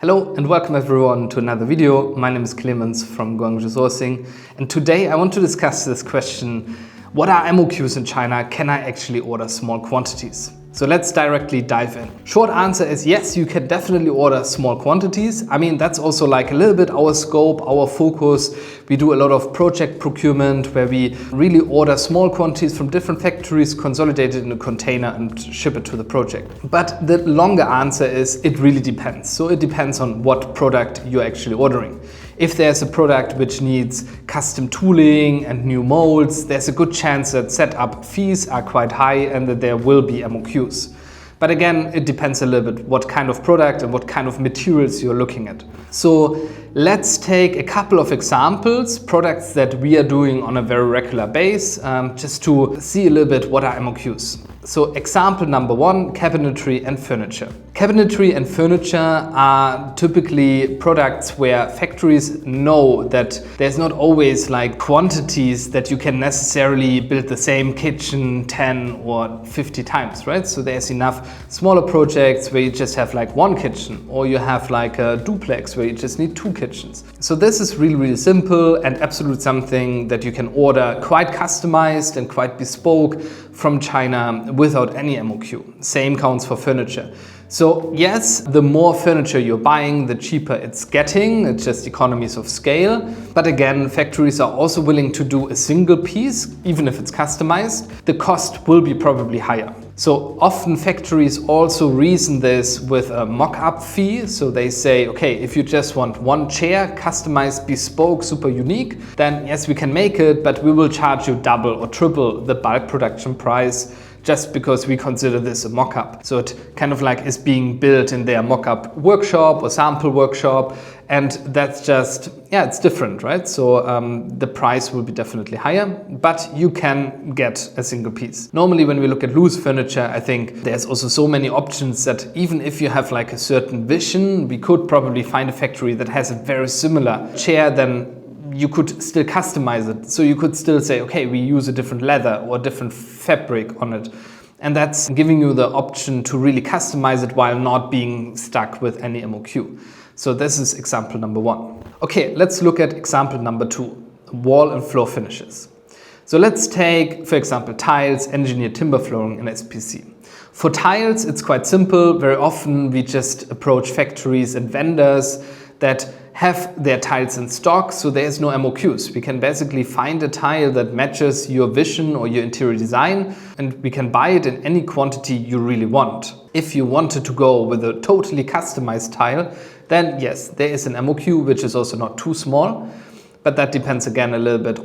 Hello and welcome everyone to another video. My name is Clemens from Guangzhou Sourcing, and today I want to discuss this question: what are MOQs in China? Can I actually order small quantities? So let's directly dive in. Short answer is yes, you can definitely order small quantities. I mean, that's also like a little bit our scope, our focus. We do a lot of project procurement where we really order small quantities from different factories, consolidate it in a container and ship it to the project. But the longer answer is it really depends. So it depends on what product you're actually ordering. If there's a product which needs custom tooling and new molds, there's a good chance that setup fees are quite high and that there will be MOQs. But again, it depends a little bit what kind of product and what kind of materials you're looking at. So let's take a couple of examples, products that we are doing on a very regular base, just to see a little bit what are MOQs. So example number one, cabinetry and furniture. Cabinetry and furniture are typically products where factories know that there's not always like quantities that you can necessarily build the same kitchen 10 or 50 times, right? So there's enough smaller projects where you just have like one kitchen, or you have like a duplex where you just need two kitchens. So this is really simple and absolutely something that you can order quite customized and quite bespoke from China without any MOQ. Same counts for furniture. So yes, the more furniture you're buying, the cheaper it's getting. It's just economies of scale. But again, factories are also willing to do a single piece, even if it's customized. The cost will be probably higher. So often factories also reason this with a mock-up fee. So they say, okay, if you just want one chair, customized, bespoke, super unique, then yes, we can make it, but we will charge you double or triple the bulk production price just because we consider this a mock-up. So it kind of like is being built in their mock-up workshop or sample workshop. And that's just, yeah, it's different, right? So the price will be definitely higher, but you can get a single piece. Normally, when we look at loose furniture, I think there's also so many options that even if you have like a certain vision, we could probably find a factory that has a very similar chair, then you could still customize it. So you could still say, okay, we use a different leather or a different fabric on it. And that's giving you the option to really customize it while not being stuck with any MOQ. So this is example number one. Okay, let's look at example number two, wall and floor finishes. So let's take, for example, tiles, engineered timber flooring and SPC. For tiles, it's quite simple. Very often we just approach factories and vendors that have their tiles in stock, so there's no MOQs. We can basically find a tile that matches your vision or your interior design, and we can buy it in any quantity you really want. If you wanted to go with a totally customized tile, then yes, there is an MOQ, which is also not too small, but that depends again a little bit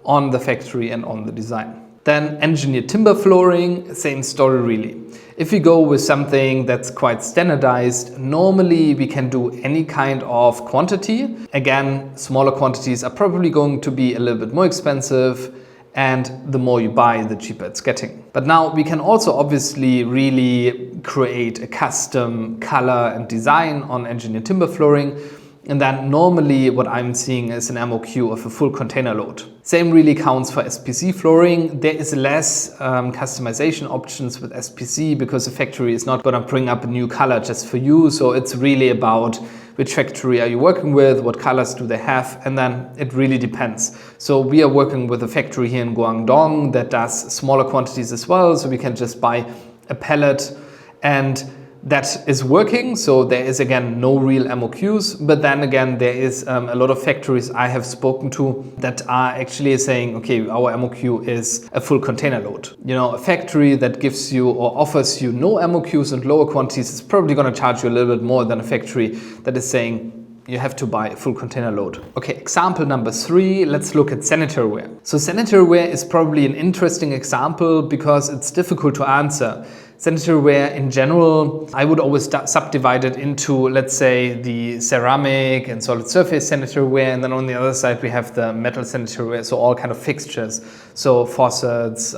on the factory and on the design. Then engineered timber flooring, same story really. If we go with something that's quite standardized, normally we can do any kind of quantity. Again, smaller quantities are probably going to be a little bit more expensive, and the more you buy, the cheaper it's getting. But now we can also obviously really create a custom color and design on engineered timber flooring. And then normally what I'm seeing is an MOQ of a full container load. Same really counts for SPC flooring. There is less customization options with SPC because the factory is not going to bring up a new color just for you. So it's really about which factory are you working with, what colors do they have, and then it really depends. So we are working with a factory here in Guangdong that does smaller quantities as well. So we can just buy a pallet and that is working. So there is again no real MOQs, but then again there is a lot of factories I have spoken to that are actually saying, okay, our MOQ is a full container load. You know, a factory that gives you or offers you no MOQs and lower quantities is probably going to charge you a little bit more than a factory that is saying you have to buy a full container load. Okay, example number three, let's look at sanitary ware. So sanitary ware is probably an interesting example because it's difficult to answer. Sanitary ware in general, I would always subdivide it into, let's say, the ceramic and solid surface sanitary ware, and then on the other side we have the metal sanitary ware, so all kind of fixtures, so faucets,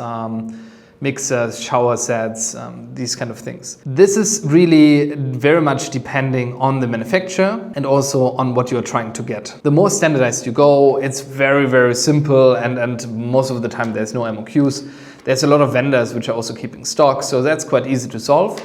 mixers, shower sets, these kind of things. This is really very much depending on the manufacturer and also on what you're trying to get. The more standardized you go, it's very simple, and most of the time there's no MOQs. There's a lot of vendors which are also keeping stock, so that's quite easy to solve.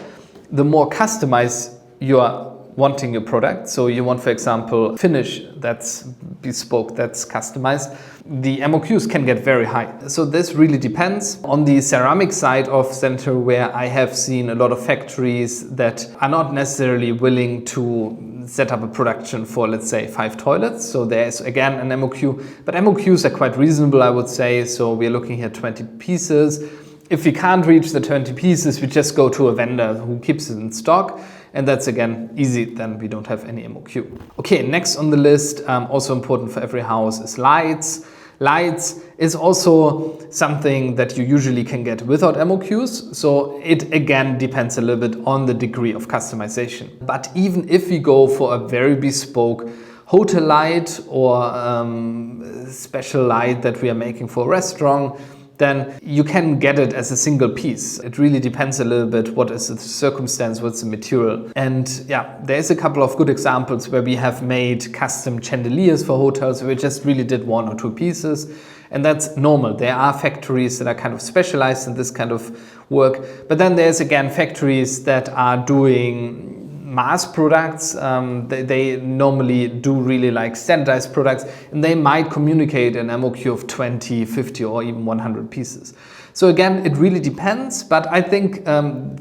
The more customized your wanting your product. So you want, for example, finish that's bespoke, that's customized. The MOQs can get very high. So this really depends. On the ceramic side of sanitary ware, I have seen a lot of factories that are not necessarily willing to set up a production for, let's say, 5 toilets. So there's again an MOQ, but MOQs are quite reasonable, I would say. So we're looking here 20 pieces. If we can't reach the 20 pieces, we just go to a vendor who keeps it in stock. And that's again easy, then we don't have any MOQ. Okay, next on the list, also important for every house, is lights. Lights is also something that you usually can get without MOQs. So it again depends a little bit on the degree of customization. But even if we go for a very bespoke hotel light or special light that we are making for a restaurant, then you can get it as a single piece. It really depends a little bit what is the circumstance, what's the material. And yeah, there's a couple of good examples where we have made custom chandeliers for hotels where we just really did 1 or 2 pieces. And that's normal. There are factories that are kind of specialized in this kind of work. But then there's again factories that are doing mass products. They normally do really like standardized products, and they might communicate an MOQ of 20, 50 or even 100 pieces. So again, it really depends, but I think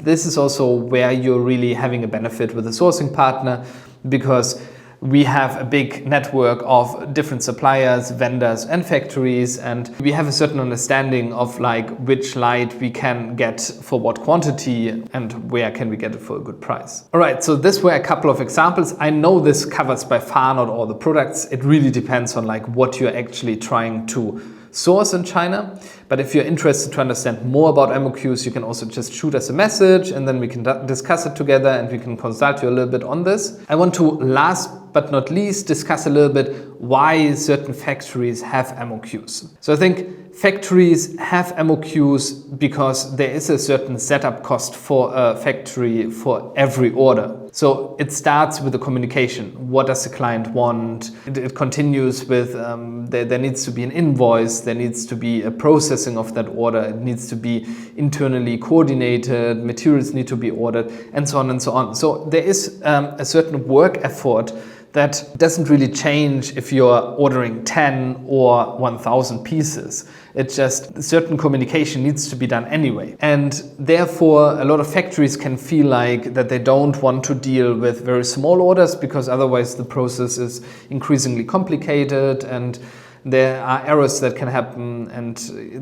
this is also where you're really having a benefit with a sourcing partner, because we have a big network of different suppliers, vendors and factories, and we have a certain understanding of like which light we can get for what quantity and where can we get it for a good price. All right, so this were a couple of examples. I know this covers by far not all the products. It really depends on like what you're actually trying to source in China. But if you're interested to understand more about MOQs, you can also just shoot us a message and then we can discuss it together and we can consult you a little bit on this. I want to last but not least discuss a little bit why certain factories have MOQs. So I think factories have MOQs because there is a certain setup cost for a factory for every order. So it starts with the communication. What does the client want? It continues with there needs to be an invoice, there needs to be a processing of that order, it needs to be internally coordinated, materials need to be ordered, and so on and so on. So there is a certain work effort that doesn't really change if you're ordering 10 or 1,000 pieces. It's just certain communication needs to be done anyway. And therefore, a lot of factories can feel like that they don't want to deal with very small orders because otherwise the process is increasingly complicated and there are errors that can happen, and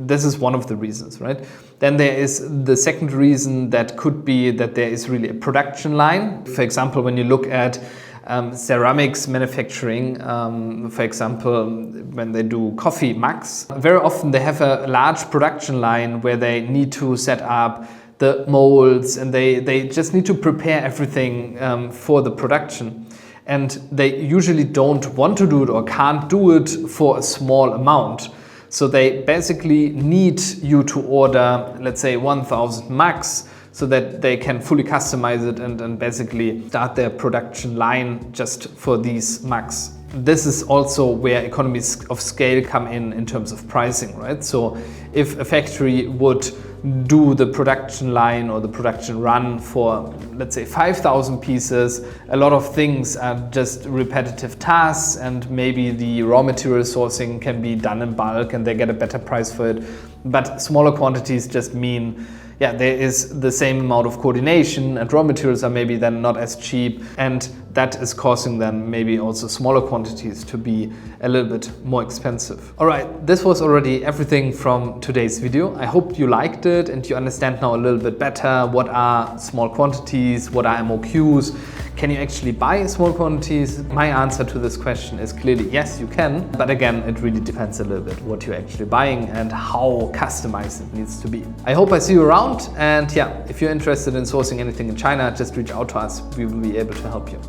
this is one of the reasons, right? Then there is the second reason that could be that there is really a production line. For example, when you look at ceramics manufacturing, for example, when they do coffee mugs, very often they have a large production line where they need to set up the molds and they just need to prepare everything for the production. And they usually don't want to do it or can't do it for a small amount. So they basically need you to order, let's say, 1,000 mugs so that they can fully customize it and basically start their production line just for these mugs. This is also where economies of scale come in terms of pricing, right? So if a factory would do the production line or the production run for, let's say, 5,000 pieces, a lot of things are just repetitive tasks, and maybe the raw material sourcing can be done in bulk and they get a better price for it. But smaller quantities just mean, yeah, there is the same amount of coordination and raw materials are maybe then not as cheap, and that is causing then maybe also smaller quantities to be a little bit more expensive. All right, this was already everything from today's video. I hope you liked it and you understand now a little bit better what are small quantities, what are MOQs. Can you actually buy small quantities? My answer to this question is clearly yes, you can. But again, it really depends a little bit what you're actually buying and how customized it needs to be. I hope I see you around. And yeah, if you're interested in sourcing anything in China, just reach out to us. We will be able to help you.